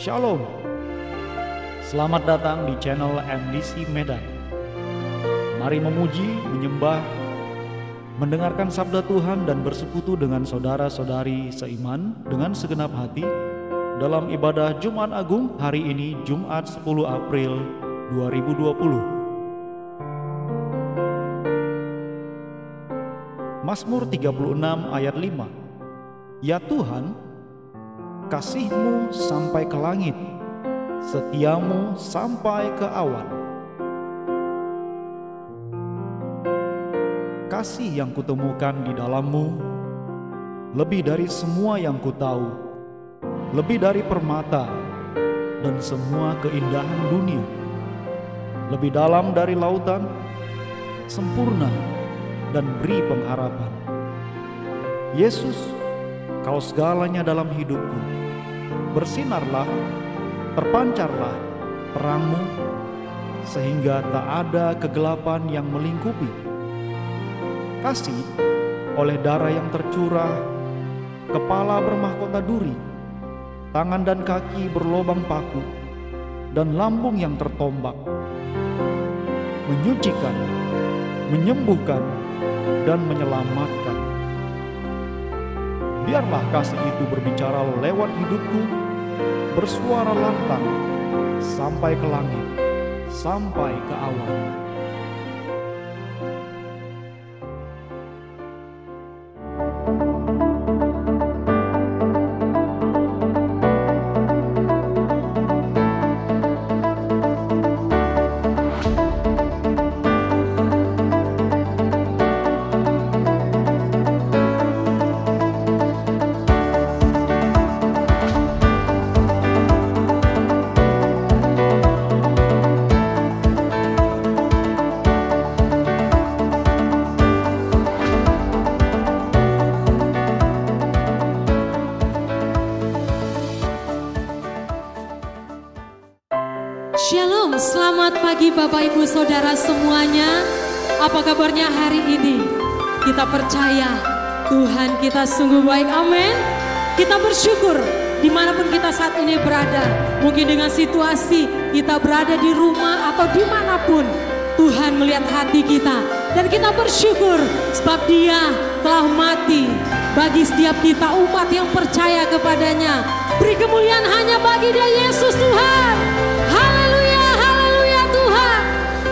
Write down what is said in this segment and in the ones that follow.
Shalom. Selamat datang di channel MDC Medan. Mari memuji, menyembah, mendengarkan sabda Tuhan dan bersekutu dengan saudara-saudari seiman dengan segenap hati dalam ibadah Jumat Agung hari ini, Jumat 10 April 2020. Mazmur 36 ayat 5. Ya Tuhan, kasih-Mu sampai ke langit, setia-Mu sampai ke awan. Kasih yang kutemukan di dalam-Mu lebih dari semua yang kutahu, lebih dari permata dan semua keindahan dunia, lebih dalam dari lautan, sempurna dan beri pengharapan. Yesus, Kau segalanya dalam hidupku. Bersinarlah, terpancarlah terang-Mu, sehingga tak ada kegelapan yang melingkupi. Kasih oleh darah yang tercurah, kepala bermahkota duri, tangan dan kaki berlobang paku, dan lambung yang tertombak. Menyucikan, menyembuhkan, dan menyelamatkan. Biarlah kasih itu berbicara lewat hidupku, bersuara lantang sampai ke langit, sampai ke awan. Shalom, selamat pagi Bapak Ibu Saudara semuanya. Apa kabarnya hari ini? Kita percaya Tuhan kita sungguh baik, amin. Kita bersyukur dimanapun kita saat ini berada. Mungkin dengan situasi kita berada di rumah atau dimanapun, Tuhan melihat hati kita. Dan kita bersyukur sebab Dia telah mati bagi setiap kita umat yang percaya kepadanya. Beri kemuliaan hanya bagi Dia, Yesus Tuhan. Haleluya, haleluya Tuhan.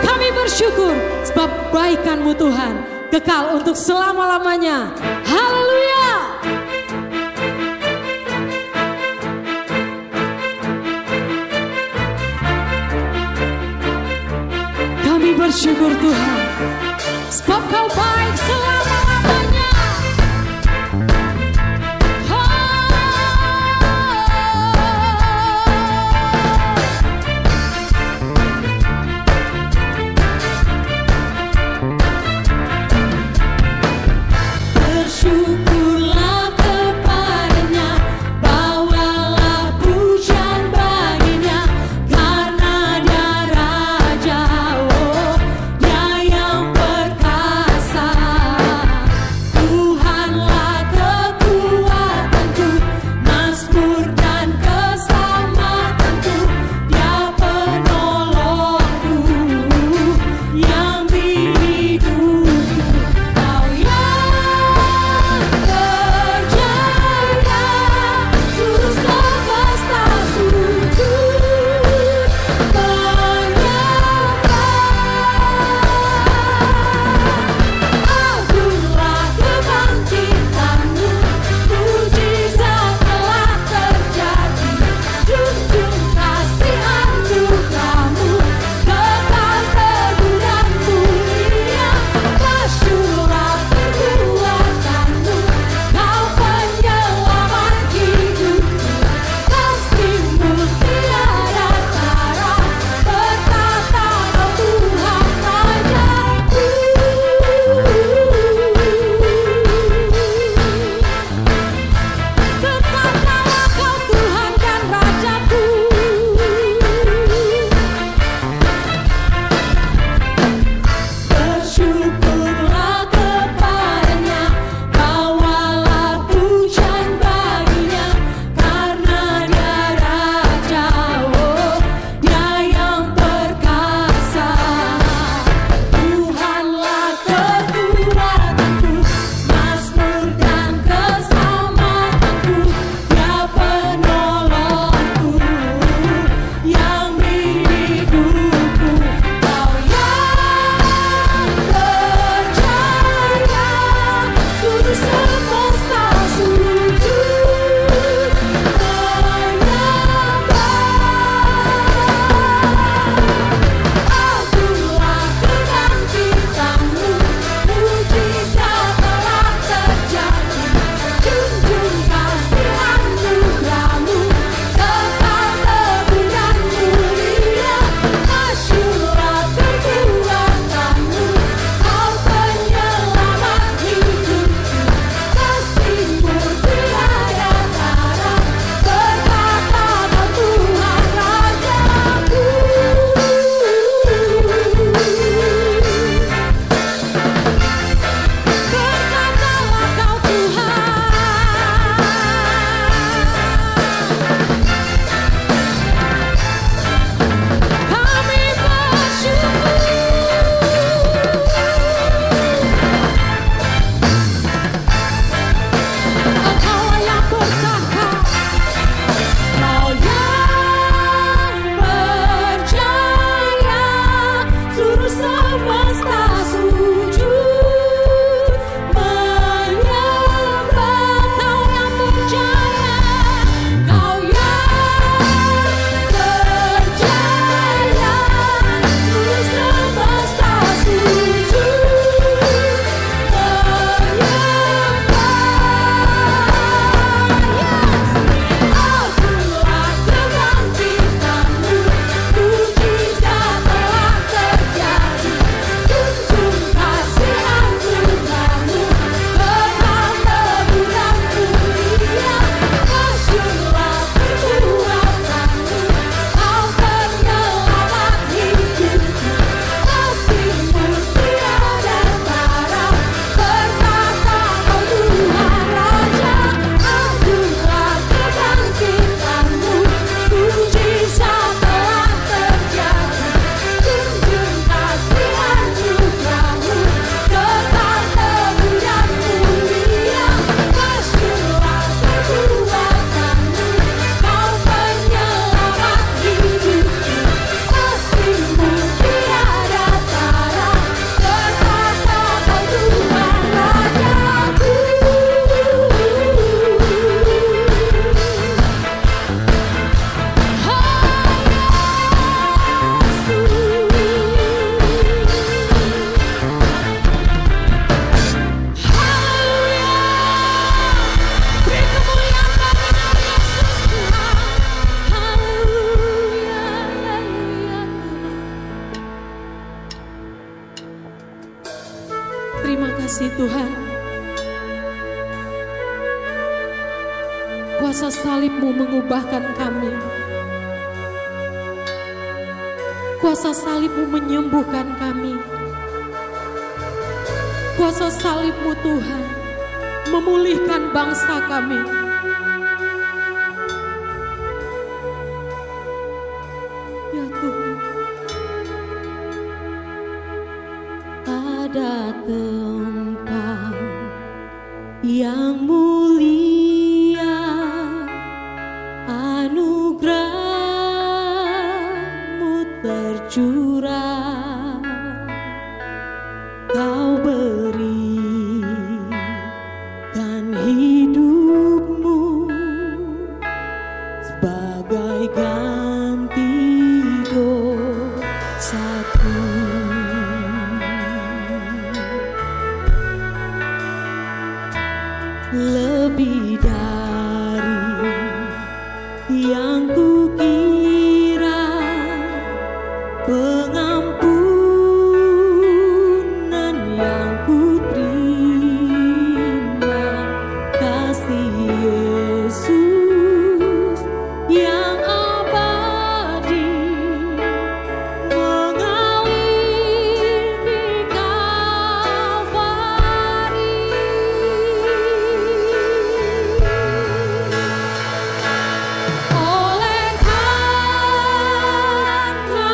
Kami bersyukur sebab baikan-Mu Tuhan kekal untuk selama-lamanya. Haleluya. Kami bersyukur Tuhan sebab Kau baik selama-lamanya. Dia yang perkasa. kasih Tuhan, kuasa salib-Mu mengubahkan kami. Kuasa salib-Mu menyembuhkan kami. Kuasa salib-Mu Tuhan memulihkan bangsa kami. Ya Tuhan, ada tempat yang mulia, anugerah-Mu tercurah, Kau berikan hidup-Mu sebagai ganti dosaku. Lebih dari yang kukira, pengampunan yang kuterima, kasih Yesus yang abadi mengalir di Kalvari. Oleh karena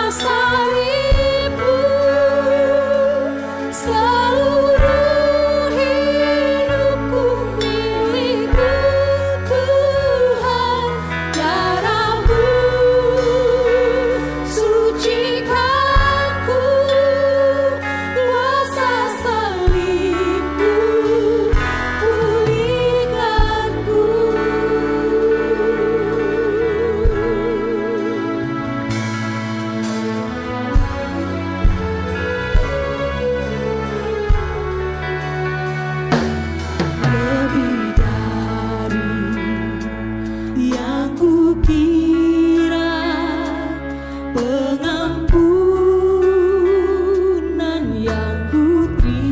salib-Mu, seluruh hidupku milik-Mu Tuhan. Darah-Mu sucikanku, kuasa salib-Mu pulihkanku. Lebih dari yang kukira, pengampunan yang kuterima,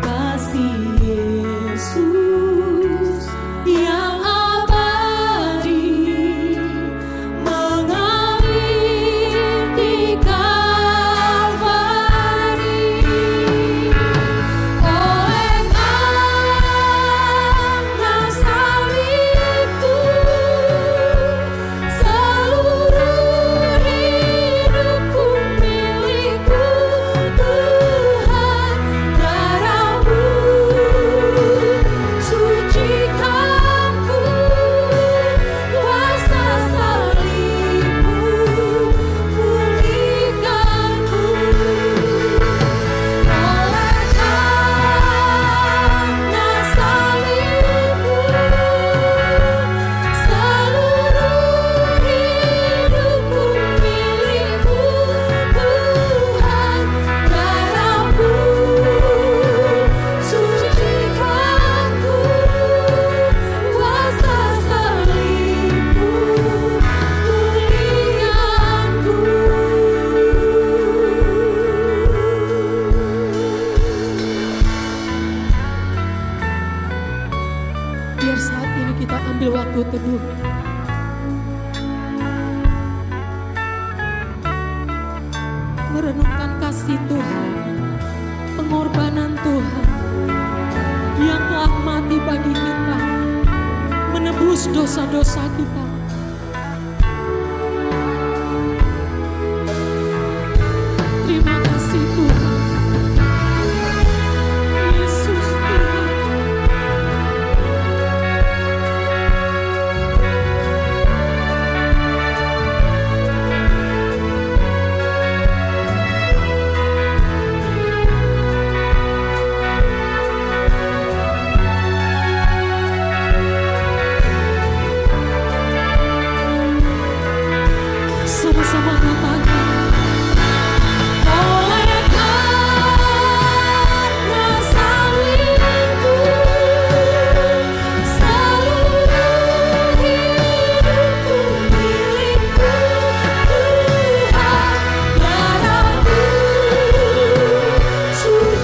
kasih Yesus yang abadi mengalir di Kalvari. Oleh karena salib-Mu, seluruh hidupku milik-Mu Tuhan. Darah-Mu sucikanku, kuasa salib-Mu pulihkanku. Oleh karena salib-Mu, seluruh hidupku milik-Mu Tuhan. Darah-Mu sucikanku, kuasa salib-Mu pulihkanku. Biar saat ini kita ambil waktu teduh, merenungkan kasih Tuhan, pengorbanan Tuhan yang telah mati bagi kita, menebus dosa-dosa kita. Terima kasih Tuhan. Yesus Tuhan. Sama-sama katakan. Oleh karena salib-Mu, seluruh hidupku milik-Mu Tuhan. Darah-Mu suci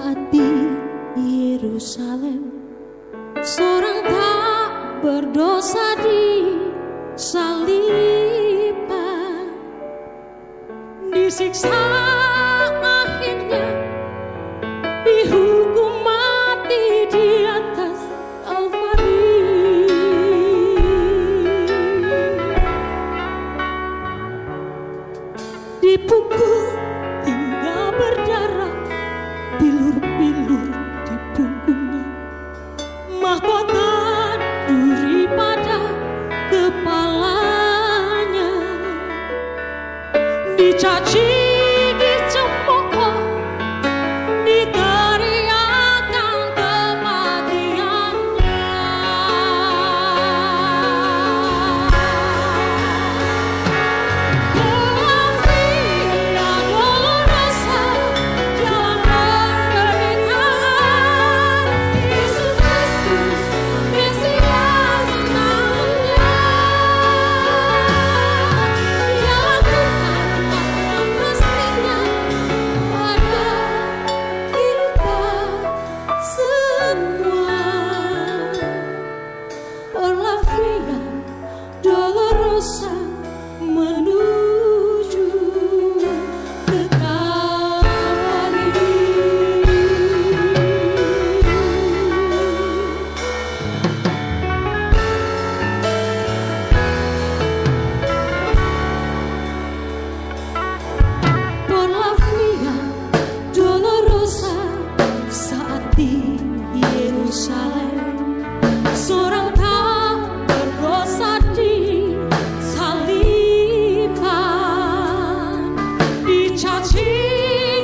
Saat di Yerusalem, seorang tak berdosa disalibkan, disiksa, akhirnya dihukum mati di atas Kalvari. Dipukul hingga berdarah, bilur-bilur di punggungnya, mahkota duri pada kepalanya, dicaci, dicemooh, diteriakkan kematiannya. Dolorosa menuju ke Kalvari. Por la via dolorosa, saat di Yerusalem, seorang tak berdosa disalibkan, dicaci,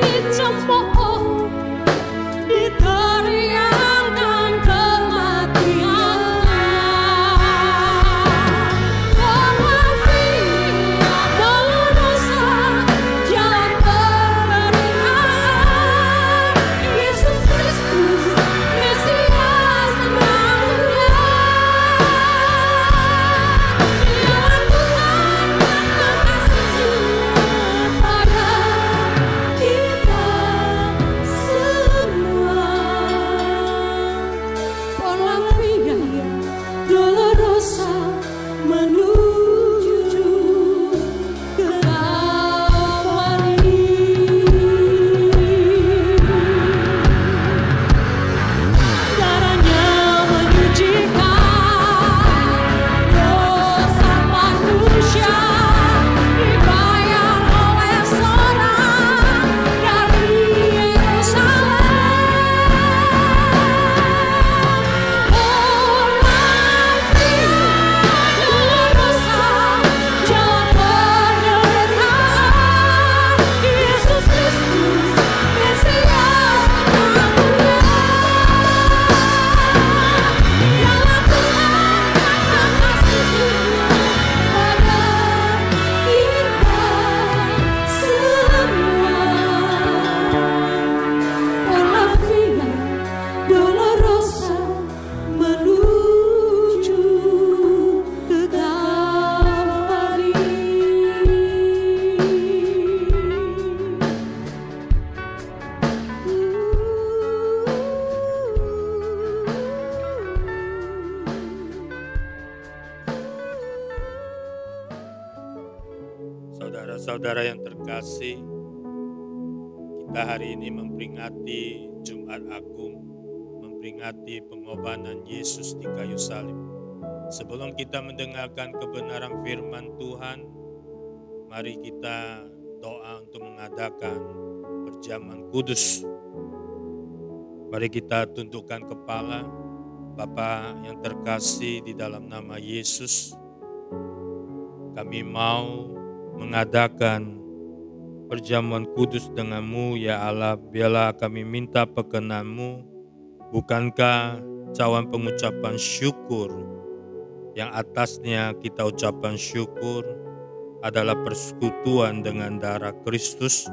dicemooh, diteriakkan kematiannya. Por la via dolorosa, jalan kebenaran, Yesus Kristus, Mesias Manusia. Jalan Tuhan yang kasih pada kita semua. Por la via dolorosa menuju ke Kalvari. Darahnya menyucikan dosa manusia, dibayar oleh seorang dari Yerusalem. Por la via dolorosa, jalan penderitaan, Yesus Kristus, Mesias Manusia. Jalan Tuhan yang kasih pada kita semua. Por la via dolorosa menuju ke Kalvari. Saudara-saudara yang terkasih, kita hari ini memperingati Jumat Agung, memperingati pengorbanan Yesus di kayu salib. Sebelum kita mendengarkan kebenaran firman Tuhan, mari kita doa untuk mengadakan perjamuan kudus. Mari kita tundukkan kepala. Bapa yang terkasih, di dalam nama Yesus, kami mau mengadakan perjamuan kudus dengan-Mu, ya Allah. Biarlah kami minta perkenan-Mu. Bukankah cawan pengucapan syukur yang atasnya kita ucapan syukur adalah persekutuan dengan darah Kristus?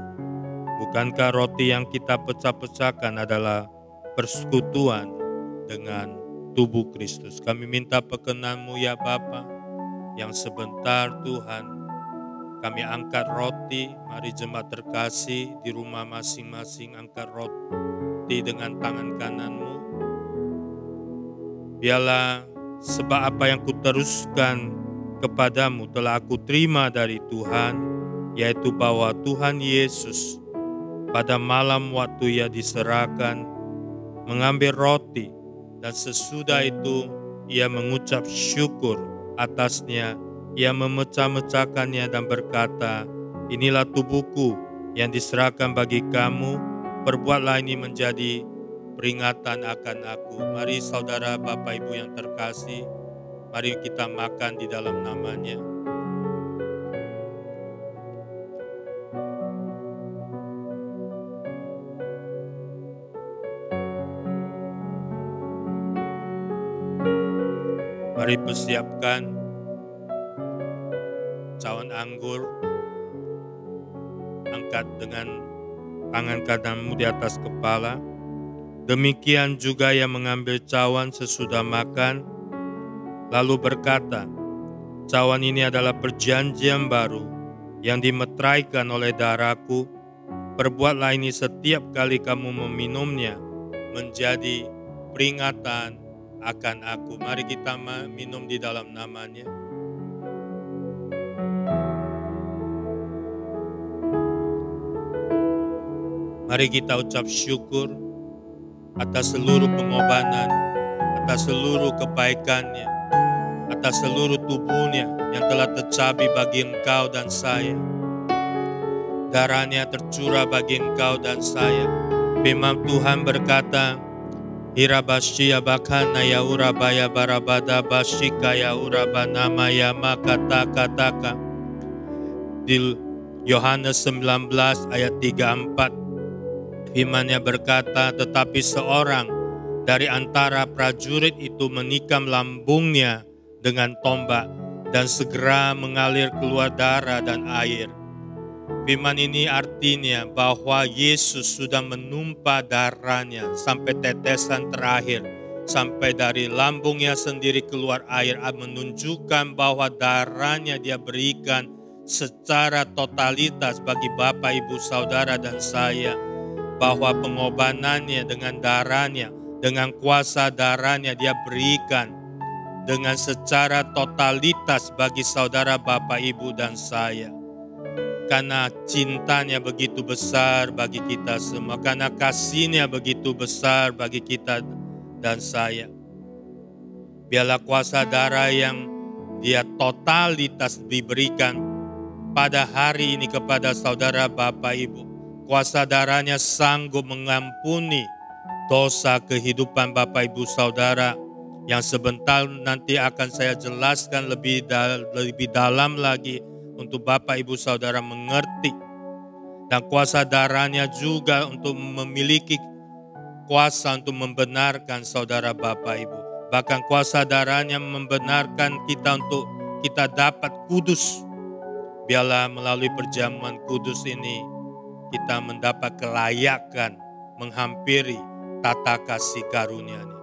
Bukankah roti yang kita pecah-pecahkan adalah persekutuan dengan tubuh Kristus? Kami minta perkenan-Mu, ya Bapa, yang sebentar Tuhan kami angkat roti. Mari jemaat terkasih di rumah masing-masing angkat roti. mengerti dengan tangan kananmu. Biarlah sebab apa yang kuteruskan kepadamu telah aku terima dari Tuhan, yaitu bahwa Tuhan Yesus pada malam waktu ia diserahkan, mengambil roti, dan sesudah itu ia mengucap syukur atasnya, ia memecah-mecahkannya dan berkata, "Inilah tubuhku yang diserahkan bagi kamu, perbuatlah ini menjadi peringatan akan aku." Mari saudara Bapak Ibu yang terkasih, mari kita makan di dalam namanya. Mari persiapkan cawan anggur, angkat dengan tangan kananmu di atas kepala. Demikian juga ia mengambil cawan sesudah makan, lalu berkata, "Cawan ini adalah perjanjian baru yang dimeteraikan oleh darahku. Perbuatlah ini setiap kali kamu meminumnya, menjadi peringatan akan aku." Mari kita minum di dalam namanya. Mari kita ucap syukur atas seluruh pengorbanan, atas seluruh kebaikannya, atas seluruh tubuhnya yang telah tercabik bagi engkau dan saya. Darahnya tercurah bagi engkau dan saya. Firman Tuhan berkata, "Hirabashia bakana ya urabaya barabada bashika ya urabanama ya makata-kataka." Di Yohanes 19 ayat 34. Firman-Nya berkata, "Tetapi seorang dari antara prajurit itu menikam lambungnya dengan tombak, dan segera mengalir keluar darah dan air." Firman ini artinya bahwa Yesus sudah menumpah darahnya sampai tetesan terakhir, sampai dari lambungnya sendiri keluar air, menunjukkan bahwa darahnya dia berikan secara totalitas bagi Bapak, Ibu, Saudara, dan saya. Bahwa pengorbanannya dengan darahnya, dengan kuasa darahnya dia berikan dengan secara totalitas bagi saudara, Bapak, Ibu, dan saya. Karena cintanya begitu besar bagi kita semua, karena kasihnya begitu besar bagi kita dan saya. Biarlah kuasa darah yang dia totalitas diberikan pada hari ini kepada saudara, Bapak, Ibu. Kuasa darahnya sanggup mengampuni dosa kehidupan Bapak, Ibu, Saudara, yang sebentar nanti akan saya jelaskan lebih dalam lagi untuk Bapak, Ibu, Saudara mengerti. Dan kuasa darahnya juga untuk memiliki kuasa untuk membenarkan saudara, Bapak, Ibu. Bahkan kuasa darahnya membenarkan kita untuk kita dapat kudus. Biarlah melalui perjamuan kudus ini kita mendapat kelayakan menghampiri tata kasih karunia-Nya,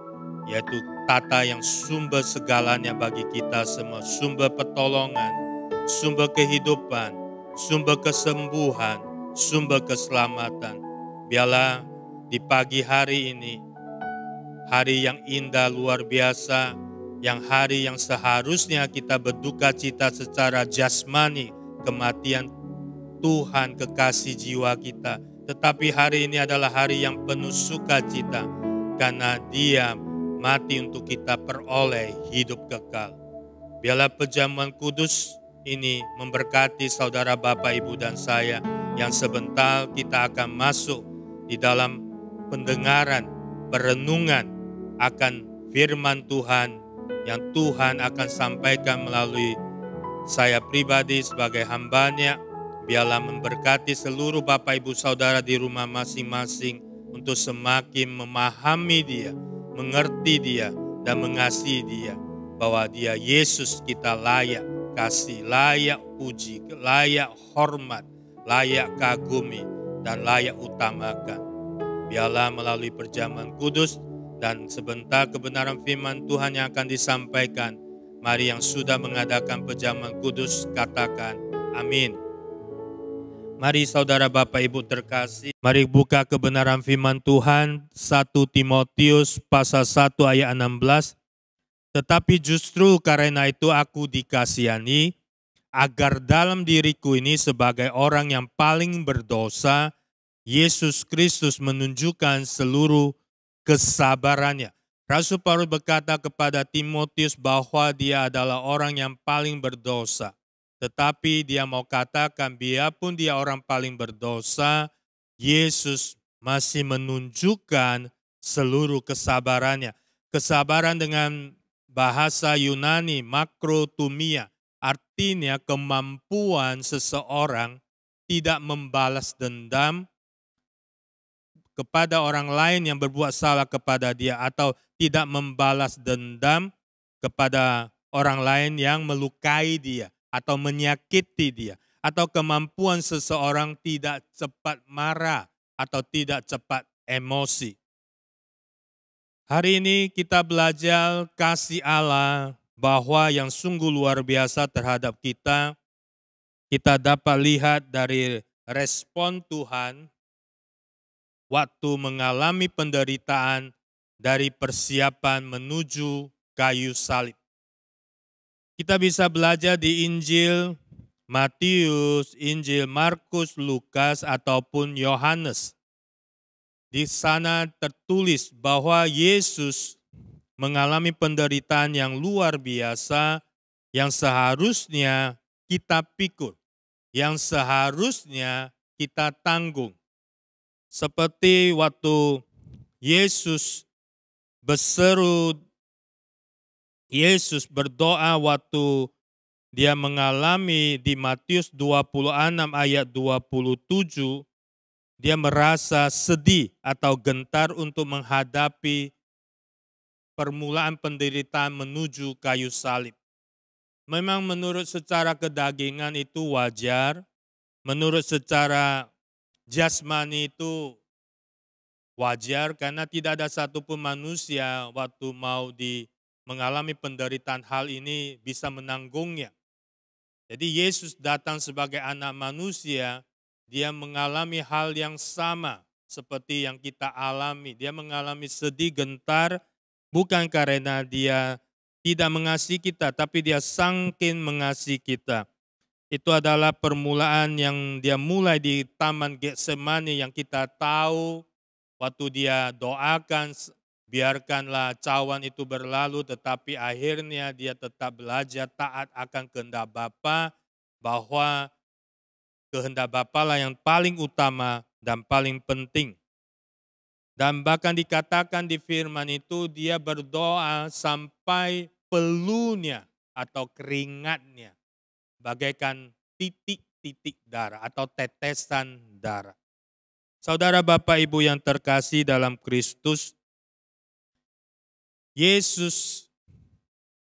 yaitu tata yang sumber segalanya bagi kita semua, sumber pertolongan, sumber kehidupan, sumber kesembuhan, sumber keselamatan. Biarlah di pagi hari ini, hari yang indah luar biasa, hari yang seharusnya kita berduka cita secara jasmani, kematian Tuhan kekasih jiwa kita. Tetapi hari ini adalah hari yang penuh sukacita, karena Dia mati untuk kita peroleh hidup kekal. Biarlah perjamuan kudus ini memberkati saudara, Bapak, Ibu, dan saya, yang sebentar kita akan masuk di dalam pendengaran, perenungan akan firman Tuhan yang Tuhan akan sampaikan melalui saya pribadi sebagai hamba-Nya. Biarlah memberkati seluruh Bapak, Ibu, Saudara di rumah masing-masing untuk semakin memahami Dia, mengerti Dia, dan mengasihi Dia. Bahwa Dia Yesus kita layak kasih, layak puji, layak hormat, layak kagumi, dan layak utamakan. Biarlah melalui perjamuan kudus dan sebentar kebenaran firman Tuhan yang akan disampaikan. Mari yang sudah mengadakan perjamuan kudus katakan amin. Mari saudara Bapak Ibu terkasih, mari buka kebenaran firman Tuhan 1 Timotius pasal 1 ayat 16. Tetapi justru karena itu aku dikasihani, agar dalam diriku ini sebagai orang yang paling berdosa, Yesus Kristus menunjukkan seluruh kesabarannya. Rasul Paulus berkata kepada Timotius bahwa dia adalah orang yang paling berdosa. Tetapi dia mau katakan, biarpun dia orang paling berdosa, Yesus masih menunjukkan seluruh kesabarannya. Kesabaran dengan bahasa Yunani, makrotumia, artinya kemampuan seseorang tidak membalas dendam kepada orang lain yang berbuat salah kepada dia, atau tidak membalas dendam kepada orang lain yang melukai dia atau menyakiti dia, atau kemampuan seseorang tidak cepat marah atau tidak cepat emosi. Hari ini kita belajar kasih Allah bahwa yang sungguh luar biasa terhadap kita. Kita dapat lihat dari respon Tuhan waktu mengalami penderitaan dari persiapan menuju kayu salib. Kita bisa belajar di Injil Matius, Injil Markus, Lukas, ataupun Yohanes. Di sana tertulis bahwa Yesus mengalami penderitaan yang luar biasa yang seharusnya kita pikul, yang seharusnya kita tanggung. Seperti waktu Yesus berdoa waktu dia mengalami di Matius 26 ayat 27, dia merasa sedih atau gentar untuk menghadapi permulaan penderitaan menuju kayu salib. Memang menurut secara kedagingan itu wajar, menurut secara jasmani itu wajar, karena tidak ada satupun manusia waktu mau mengalami penderitaan hal ini bisa menanggungnya. Jadi Yesus datang sebagai anak manusia, dia mengalami hal yang sama seperti yang kita alami. Dia mengalami sedih, gentar, bukan karena dia tidak mengasihi kita, tapi dia saking mengasihi kita. Itu adalah permulaan yang dia mulai di Taman Getsemani yang kita tahu waktu dia doakan, biarkanlah cawan itu berlalu, tetapi akhirnya dia tetap belajar taat akan kehendak Bapa, bahwa kehendak Bapa lah yang paling utama dan paling penting. Dan bahkan dikatakan di firman itu dia berdoa sampai peluhnya atau keringatnya bagaikan titik-titik darah atau tetesan darah. Saudara Bapak Ibu yang terkasih dalam Kristus, Yesus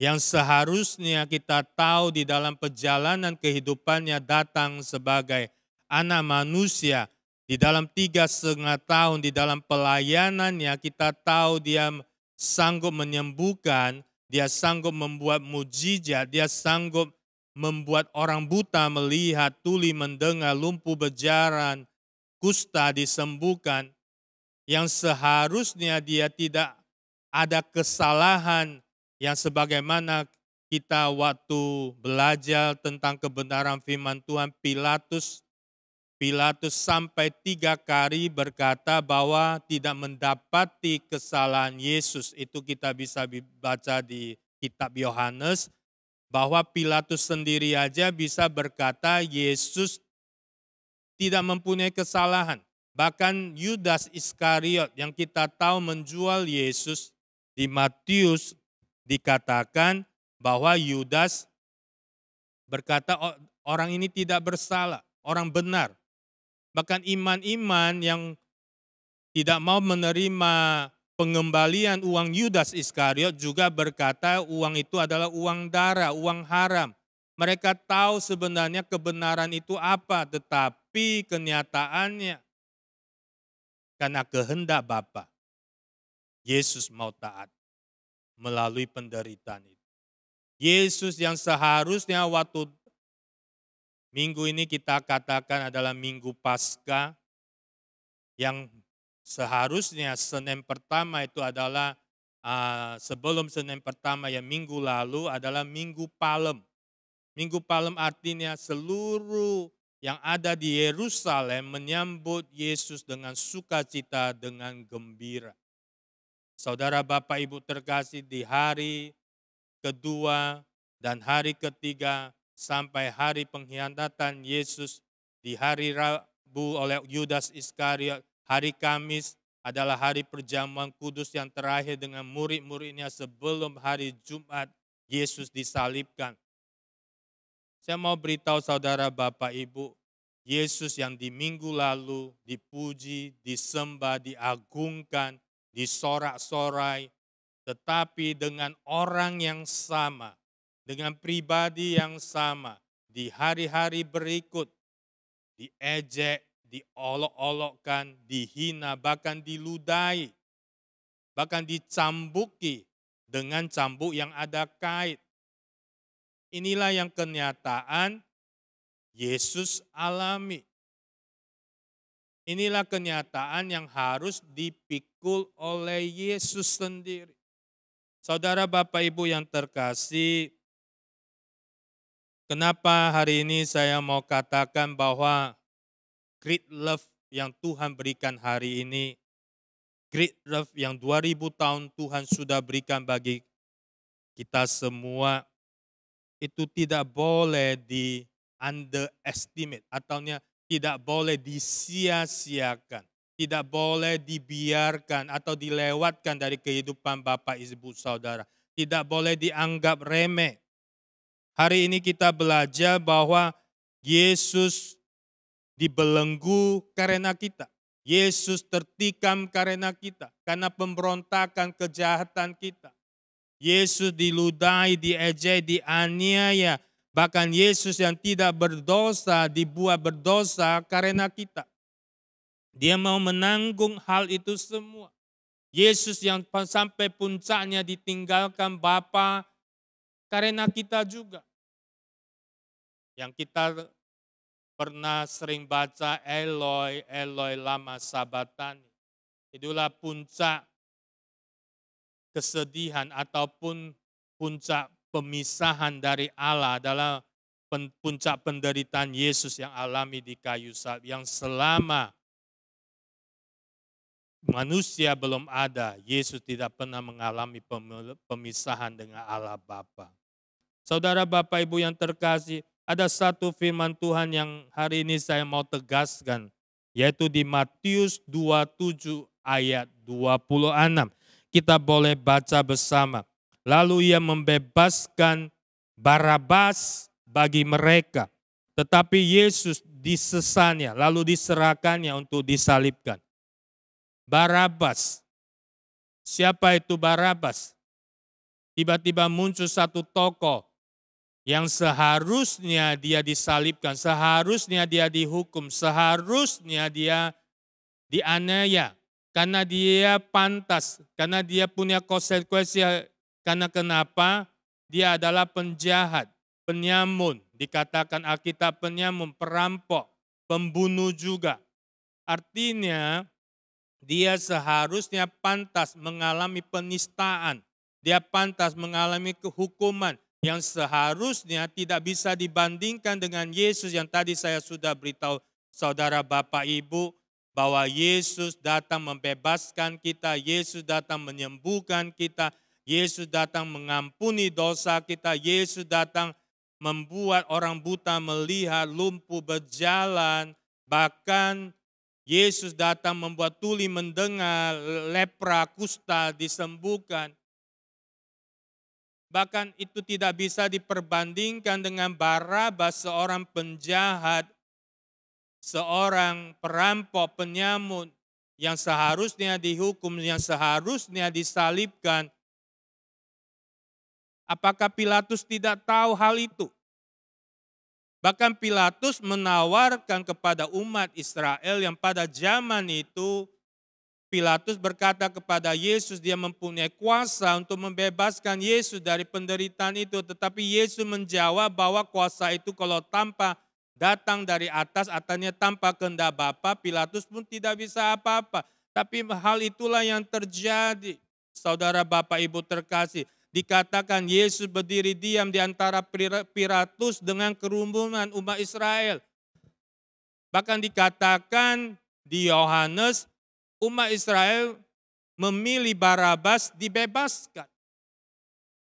yang seharusnya kita tahu di dalam perjalanan kehidupannya datang sebagai anak manusia, di dalam 3,5 tahun di dalam pelayanannya kita tahu dia sanggup menyembuhkan, dia sanggup membuat mukjizat, dia sanggup membuat orang buta melihat, tuli mendengar, lumpuh berjalan, kusta disembuhkan, yang seharusnya dia tidak ada kesalahan yang sebagaimana kita waktu belajar tentang kebenaran firman Tuhan, Pilatus sampai 3 kali berkata bahwa tidak mendapati kesalahan Yesus. Itu kita bisa baca di kitab Yohanes, bahwa Pilatus sendiri aja bisa berkata Yesus tidak mempunyai kesalahan. Bahkan Yudas Iskariot yang kita tahu menjual Yesus, di Matius dikatakan bahwa Yudas berkata orang ini tidak bersalah, orang benar. Bahkan iman-iman yang tidak mau menerima pengembalian uang Yudas Iskariot juga berkata uang itu adalah uang darah, uang haram. Mereka tahu sebenarnya kebenaran itu apa, tetapi kenyataannya karena kehendak Bapa, Yesus mau taat melalui penderitaan itu. Yesus yang seharusnya waktu Minggu ini kita katakan adalah Minggu Paskah, yang seharusnya Senin pertama itu adalah sebelum Senin pertama yang minggu lalu adalah Minggu Palem. Minggu Palem artinya seluruh yang ada di Yerusalem menyambut Yesus dengan sukacita, dengan gembira. Saudara Bapak Ibu terkasih, di hari kedua dan hari ketiga sampai hari pengkhianatan Yesus, di hari Rabu oleh Yudas Iskariot, hari Kamis adalah hari perjamuan kudus yang terakhir dengan murid-muridnya sebelum hari Jumat Yesus disalibkan. Saya mau beritahu saudara Bapak Ibu, Yesus yang di minggu lalu dipuji, disembah, diagungkan, disorak-sorai, tetapi dengan orang yang sama, dengan pribadi yang sama, di hari-hari berikut diejek, diolok-olokkan, dihina, bahkan diludahi, bahkan dicambuki dengan cambuk yang ada kait. Inilah yang kenyataan Yesus alami. Inilah kenyataan yang harus dipikul oleh Yesus sendiri. Saudara Bapak Ibu yang terkasih, kenapa hari ini saya mau katakan bahwa great love yang Tuhan berikan hari ini, great love yang 2000 tahun Tuhan sudah berikan bagi kita semua, itu tidak boleh di underestimate atau tidak boleh disia-siakan, tidak boleh dibiarkan atau dilewatkan dari kehidupan Bapak Ibu Saudara, tidak boleh dianggap remeh. Hari ini kita belajar bahwa Yesus dibelenggu karena kita. Yesus tertikam karena kita, karena pemberontakan kejahatan kita. Yesus diludahi, diejek, dianiaya. Bahkan Yesus yang tidak berdosa dibuat berdosa karena kita. Dia mau menanggung hal itu semua. Yesus yang sampai puncaknya ditinggalkan Bapa karena kita juga. Yang kita pernah sering baca Eloi, Eloi lama sabatani. Itulah puncak kesedihan ataupun puncak pemisahan dari Allah adalah puncak penderitaan Yesus yang alami di kayu salib. Yang selama manusia belum ada, Yesus tidak pernah mengalami pemisahan dengan Allah Bapa. Saudara Bapak Ibu yang terkasih, ada satu firman Tuhan yang hari ini saya mau tegaskan, yaitu di Matius 27 ayat 26. Kita boleh baca bersama. Lalu ia membebaskan Barabas bagi mereka. Tetapi Yesus disesannya, lalu diserahkannya untuk disalibkan. Barabas. Siapa itu Barabas? Tiba-tiba muncul satu tokoh yang seharusnya dia disalibkan, seharusnya dia dihukum, seharusnya dia dianiaya. Karena dia pantas, karena dia punya konsekuensi, karena kenapa? Dia adalah penjahat, penyamun, dikatakan Alkitab penyamun, perampok, pembunuh juga. Artinya dia seharusnya pantas mengalami penistaan, dia pantas mengalami kehukuman yang seharusnya tidak bisa dibandingkan dengan Yesus yang tadi saya sudah beritahu saudara Bapak Ibu, bahwa Yesus datang membebaskan kita, Yesus datang menyembuhkan kita, Yesus datang mengampuni dosa kita, Yesus datang membuat orang buta melihat, lumpuh berjalan, bahkan Yesus datang membuat tuli mendengar, lepra, kusta disembuhkan. Bahkan itu tidak bisa diperbandingkan dengan Barabas, seorang penjahat, seorang perampok, penyamun yang seharusnya dihukum, yang seharusnya disalibkan. Apakah Pilatus tidak tahu hal itu? Bahkan Pilatus menawarkan kepada umat Israel yang pada zaman itu, Pilatus berkata kepada Yesus, dia mempunyai kuasa untuk membebaskan Yesus dari penderitaan itu. Tetapi Yesus menjawab bahwa kuasa itu kalau tanpa datang dari atas, artinya tanpa kehendak Bapa, Pilatus pun tidak bisa apa-apa. Tapi hal itulah yang terjadi. Saudara Bapak Ibu terkasih, dikatakan Yesus berdiri diam di antara Pilatus dengan kerumunan umat Israel. Bahkan dikatakan di Yohanes, umat Israel memilih Barabas dibebaskan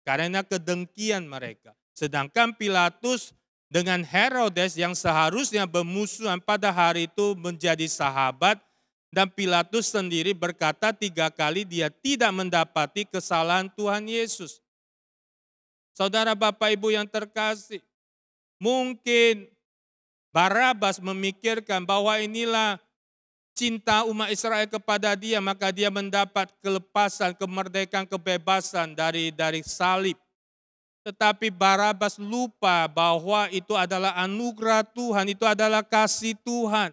karena kedengkian mereka. Sedangkan Pilatus dengan Herodes yang seharusnya bermusuhan pada hari itu menjadi sahabat, dan Pilatus sendiri berkata 3 kali dia tidak mendapati kesalahan Tuhan Yesus. Saudara Bapak Ibu yang terkasih, mungkin Barabas memikirkan bahwa inilah cinta umat Israel kepada dia, maka dia mendapat kelepasan, kemerdekaan, kebebasan dari salib. Tetapi Barabas lupa bahwa itu adalah anugerah Tuhan, itu adalah kasih Tuhan.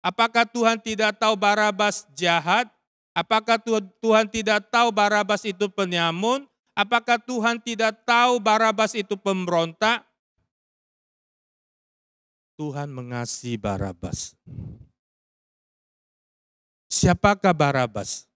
Apakah Tuhan tidak tahu Barabas jahat? Apakah Tuhan tidak tahu Barabas itu penyamun? Apakah Tuhan tidak tahu Barabas itu pemberontak? Tuhan mengasihi Barabas. Siapakah Barabas?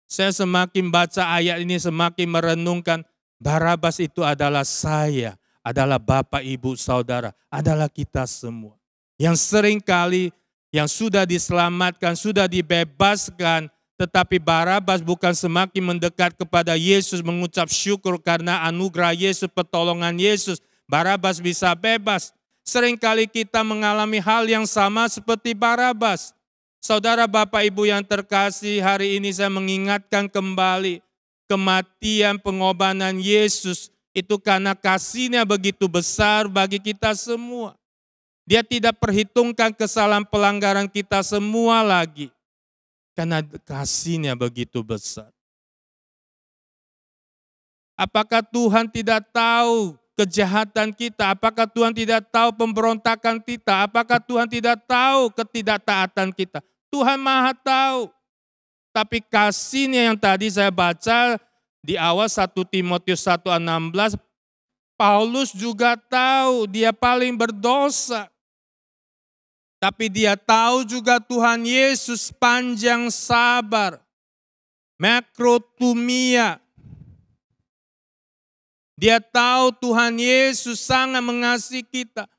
Saya semakin baca ayat ini, semakin merenungkan, Barabas itu adalah saya, adalah Bapak, Ibu, Saudara, adalah kita semua. Yang seringkali yang sudah diselamatkan, sudah dibebaskan, tetapi Barabas bukan semakin mendekat kepada Yesus, mengucap syukur karena anugerah Yesus, pertolongan Yesus. Barabas bisa bebas. Seringkali kita mengalami hal yang sama seperti Barabas. Saudara Bapak Ibu yang terkasih, hari ini saya mengingatkan kembali kematian pengorbanan Yesus itu karena kasih-Nya begitu besar bagi kita semua. Dia tidak perhitungkan kesalahan pelanggaran kita semua lagi. Karena kasih-Nya begitu besar. Apakah Tuhan tidak tahu kejahatan kita? Apakah Tuhan tidak tahu pemberontakan kita? Apakah Tuhan tidak tahu ketidaktaatan kita? Tuhan Maha tahu. Tapi kasih-Nya yang tadi saya baca di awal 1 Timotius 1:16, Paulus juga tahu dia paling berdosa. Tapi dia tahu juga Tuhan Yesus panjang sabar. Makrotumia. Dia tahu Tuhan Yesus sangat mengasihi kita.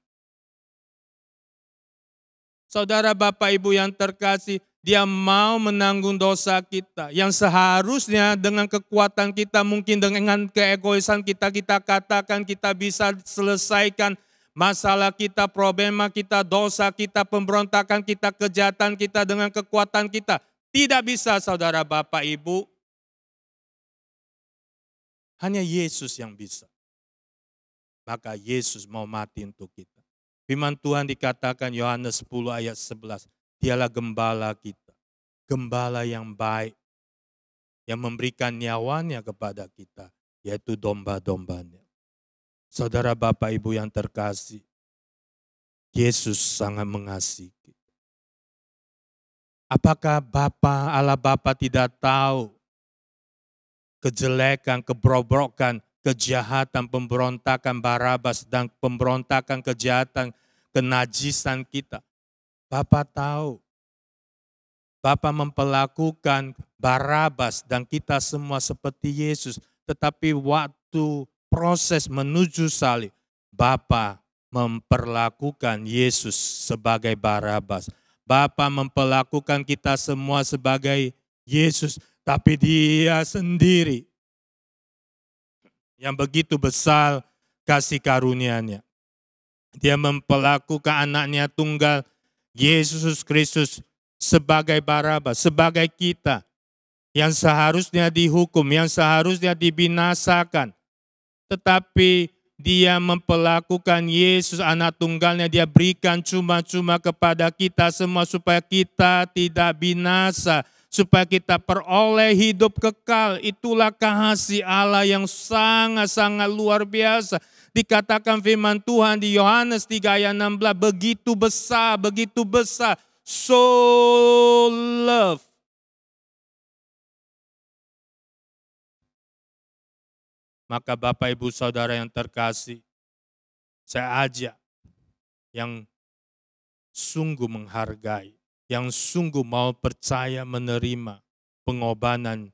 Saudara Bapak Ibu yang terkasih, Dia mau menanggung dosa kita. Yang seharusnya dengan kekuatan kita, mungkin dengan keegoisan kita katakan kita bisa selesaikan masalah kita, problema kita, dosa kita, pemberontakan kita, kejahatan kita dengan kekuatan kita. Tidak bisa, saudara Bapak Ibu. Hanya Yesus yang bisa. Maka Yesus mau mati untuk kita. Firman Tuhan dikatakan Yohanes 10 ayat 11. Dialah gembala kita. Gembala yang baik. Yang memberikan nyawanya kepada kita. Yaitu domba-dombanya. Saudara Bapak Ibu yang terkasih, Yesus sangat mengasihi kita. Apakah Allah Bapa tidak tahu kejelekan, kebrobrokan, kejahatan, pemberontakan Barabas dan pemberontakan kejahatan, kenajisan kita? Bapa tahu. Bapa memperlakukan Barabas dan kita semua seperti Yesus. Tetapi waktu proses menuju salib, Bapa memperlakukan Yesus sebagai Barabas. Bapa memperlakukan kita semua sebagai Yesus, tapi Dia sendiri yang begitu besar kasih karunia-Nya. Dia memperlakukan anaknya tunggal, Yesus Kristus, sebagai Barabas, sebagai kita yang seharusnya dihukum, yang seharusnya dibinasakan. Tetapi Dia memperlakukan Yesus anak tunggalnya, Dia berikan cuma-cuma kepada kita semua supaya kita tidak binasa, supaya kita peroleh hidup kekal. Itulah kasih Allah yang sangat-sangat luar biasa. Dikatakan firman Tuhan di Yohanes 3 ayat 16, begitu besar, so love. Maka Bapak Ibu Saudara yang terkasih, saya ajak yang sungguh menghargai, yang sungguh mau percaya menerima pengorbanan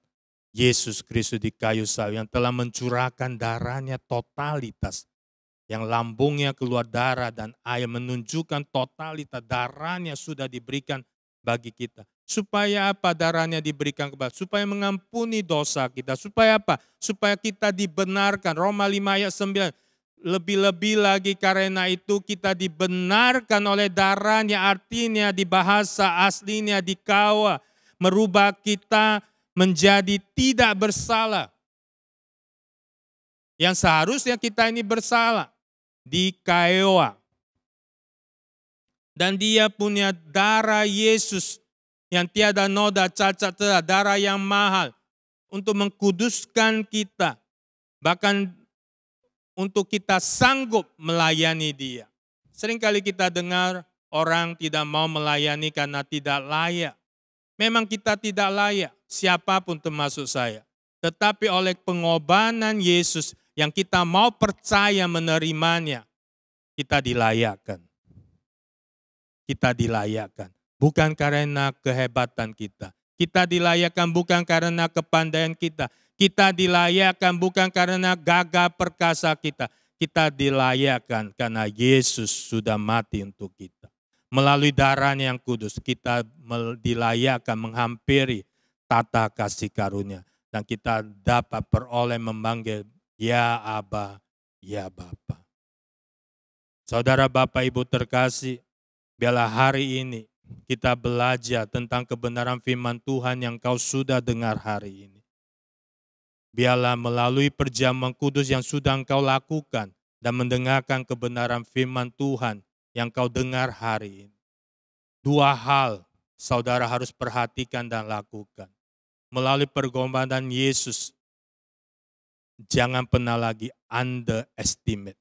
Yesus Kristus di kayu salib yang telah mencurahkan darahnya totalitas, yang lambungnya keluar darah dan air, menunjukkan totalitas darahnya sudah diberikan bagi kita. Supaya apa darahnya diberikan kepada? Supaya mengampuni dosa kita. Supaya apa? Supaya kita dibenarkan. Roma 5 ayat 9. Lebih-lebih lagi karena itu kita dibenarkan oleh darahnya, artinya di bahasa aslinya dikawa, merubah kita menjadi tidak bersalah. Yang seharusnya kita ini bersalah, dikaewa. Dan dia punya darah Yesus yang tiada noda, cacat, darah yang mahal untuk mengkuduskan kita. Bahkan untuk kita sanggup melayani dia. Seringkali kita dengar orang tidak mau melayani karena tidak layak. Memang kita tidak layak, siapapun termasuk saya. Tetapi oleh pengorbanan Yesus yang kita mau percaya menerimanya, kita dilayakkan. Kita dilayakkan. Bukan karena kehebatan kita. Kita dilayakkan bukan karena kepandaian kita. Kita dilayakkan bukan karena gagah perkasa kita. Kita dilayakkan karena Yesus sudah mati untuk kita. Melalui darahnya yang kudus, kita dilayakkan menghampiri tata kasih karunia. Dan kita dapat peroleh memanggil, ya Aba, ya Bapa. Saudara Bapak Ibu terkasih, biarlah hari ini kita belajar tentang kebenaran firman Tuhan yang kau sudah dengar hari ini. Biarlah melalui perjamuan kudus yang sudah engkau lakukan dan mendengarkan kebenaran firman Tuhan yang kau dengar hari ini. Dua hal saudara harus perhatikan dan lakukan. Melalui pengorbanan Yesus, jangan pernah lagi underestimate.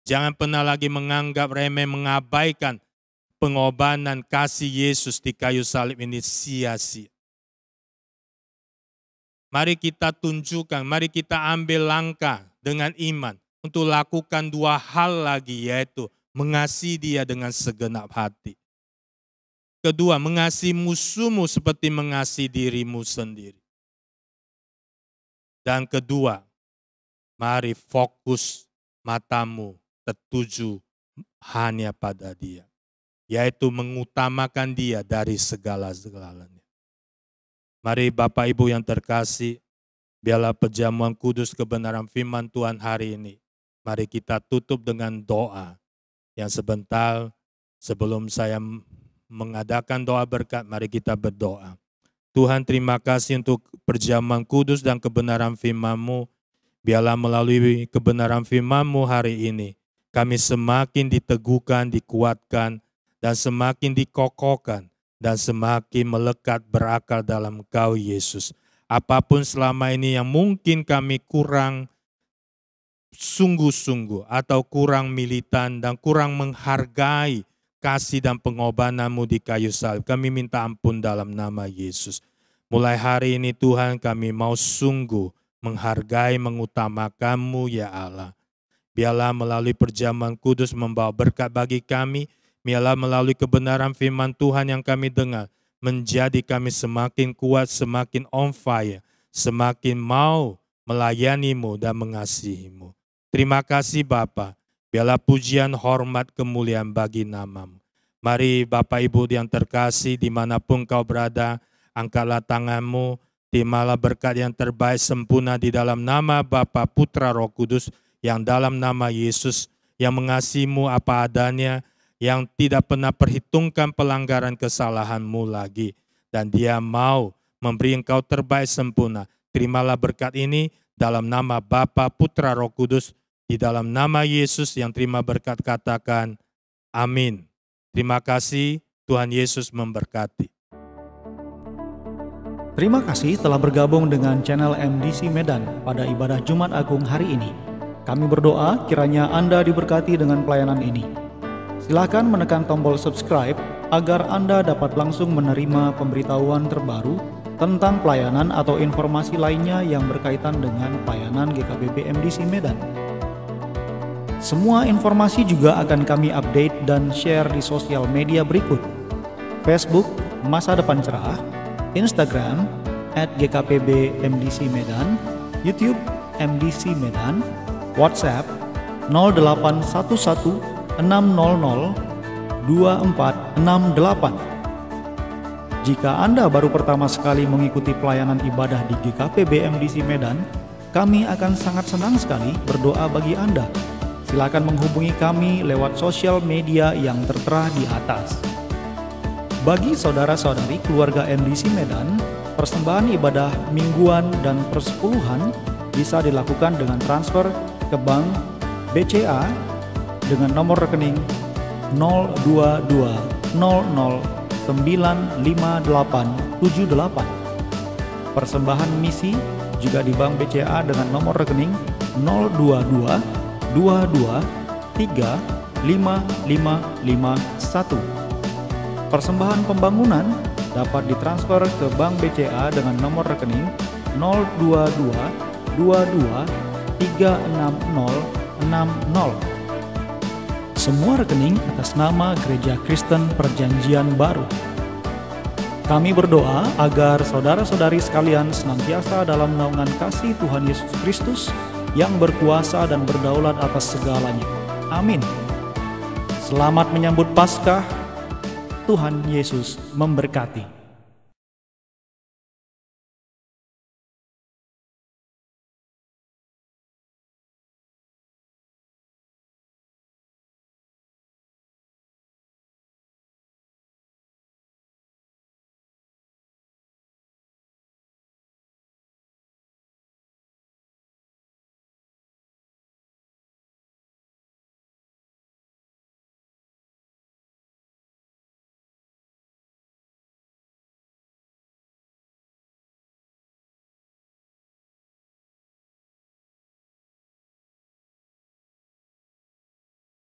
Jangan pernah lagi menganggap remeh, mengabaikan pengorbanan kasih Yesus di kayu salib ini sia-sia. Mari kita tunjukkan, mari kita ambil langkah dengan iman untuk lakukan dua hal lagi, yaitu mengasihi dia dengan segenap hati. Kedua, mengasihi musuhmu seperti mengasihi dirimu sendiri. Dan kedua, mari fokus matamu tertuju hanya pada dia, yaitu mengutamakan dia dari segala-galanya. Mari Bapak Ibu yang terkasih, biarlah perjamuan kudus kebenaran firman Tuhan hari ini. Mari kita tutup dengan doa. Yang sebentar sebelum saya mengadakan doa berkat, mari kita berdoa. Tuhan, terima kasih untuk perjamuan kudus dan kebenaran firman-Mu. Biarlah melalui kebenaran firman-Mu hari ini, kami semakin diteguhkan, dikuatkan, dan semakin dikokohkan, dan semakin melekat berakal dalam Engkau Yesus. Apapun selama ini yang mungkin kami kurang sungguh-sungguh atau kurang militan dan kurang menghargai kasih dan pengorbanan-Mu di kayu salib, kami minta ampun dalam nama Yesus. Mulai hari ini Tuhan, kami mau sungguh menghargai, mengutamakan-Mu ya Allah. Biarlah melalui perjamuan kudus membawa berkat bagi kami. Biarlah melalui kebenaran firman Tuhan yang kami dengar, menjadi kami semakin kuat, semakin on fire, semakin mau melayani-Mu dan mengasihi-Mu. Terima kasih Bapa. Biarlah pujian, hormat, kemuliaan bagi nama-Mu. Mari Bapak Ibu yang terkasih, dimanapun kau berada, angkatlah tanganmu, terimalah berkat yang terbaik sempurna di dalam nama Bapa, Putra, Roh Kudus, yang dalam nama Yesus, yang mengasihi-Mu apa adanya, yang tidak pernah perhitungkan pelanggaran kesalahan-Mu lagi. Dan dia mau memberi engkau terbaik sempurna. Terimalah berkat ini dalam nama Bapa, Putra, Roh Kudus. Di dalam nama Yesus yang terima berkat katakan, amin. Terima kasih, Tuhan Yesus memberkati. Terima kasih telah bergabung dengan channel MDC Medan pada ibadah Jumat Agung hari ini. Kami berdoa kiranya Anda diberkati dengan pelayanan ini. Silakan menekan tombol subscribe agar Anda dapat langsung menerima pemberitahuan terbaru tentang pelayanan atau informasi lainnya yang berkaitan dengan pelayanan GKPB MDC Medan. Semua informasi juga akan kami update dan share di sosial media berikut: Facebook Masa Depan Cerah, Instagram @GKPB MDC Medan, YouTube MDC Medan, WhatsApp 0811 600 2468. Jika Anda baru pertama sekali mengikuti pelayanan ibadah di GKPB MDC Medan, kami akan sangat senang sekali berdoa bagi Anda. Silakan menghubungi kami lewat sosial media yang tertera di atas. Bagi saudara-saudari keluarga MDC Medan, persembahan ibadah mingguan dan persepuluhan bisa dilakukan dengan transfer ke Bank BCA dengan nomor rekening 02200095878. Persembahan misi juga di Bank BCA dengan nomor rekening 022235551. Persembahan pembangunan dapat ditransfer ke Bank BCA dengan nomor rekening 022236060. Semua rekening atas nama Gereja Kristen Perjanjian Baru. Kami berdoa agar saudara-saudari sekalian senantiasa dalam naungan kasih Tuhan Yesus Kristus yang berkuasa dan berdaulat atas segalanya. Amin. Selamat menyambut Paskah. Tuhan Yesus memberkati.